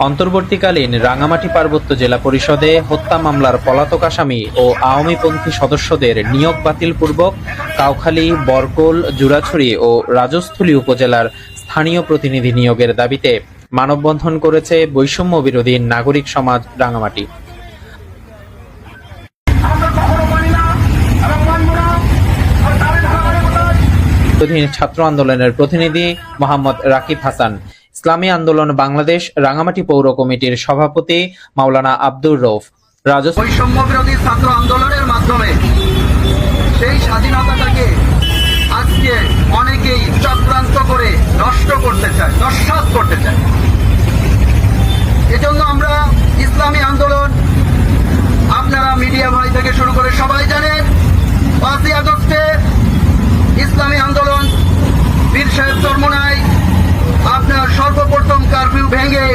অন্তর্বর্তীকালীন রাঙামাটি পার্বত্য জেলা পরিষদে হত্যা মামলার পলাতক আসামি ও আওয়ামীপন্থী সদস্যদের নিয়োগ বাতিলপূর্বক কাউখালী, বরকোল, জুরাছড়ি ও রাজস্থলী উপজেলার স্থানীয় প্রতিনিধি নিয়োগের দাবিতে মানববন্ধন করেছে বৈষম্য বিরোধী নাগরিক সমাজ রাঙামাটি। ছাত্র আন্দোলনের প্রতিনিধি মোহাম্মদ রাকিব হাসান, ইসলামী আন্দোলন বাংলাদেশ রাঙামাটি পৌর কমিটির সভাপতি মাওলানা আব্দুর রৌফ। বৈষম্য বিরোধী ছাত্র আন্দোলনের মাধ্যমে সেই স্বাধীনতাটাকে আজকে অনেকেই চক্রান্ত করে নষ্ট করতে চায়, নস্যাৎ করতে চায়। এজন্য আমরা ইসলামী আন্দোলন, আপনারা মিডিয়া ভাই থেকে শুরু করে সবাই জানেন, 5ই আগস্টে ইসলামী আন্দোলন বীর সাহেব চরমোনাই আপনার সর্বপ্রথম কারফিউ ভেঙে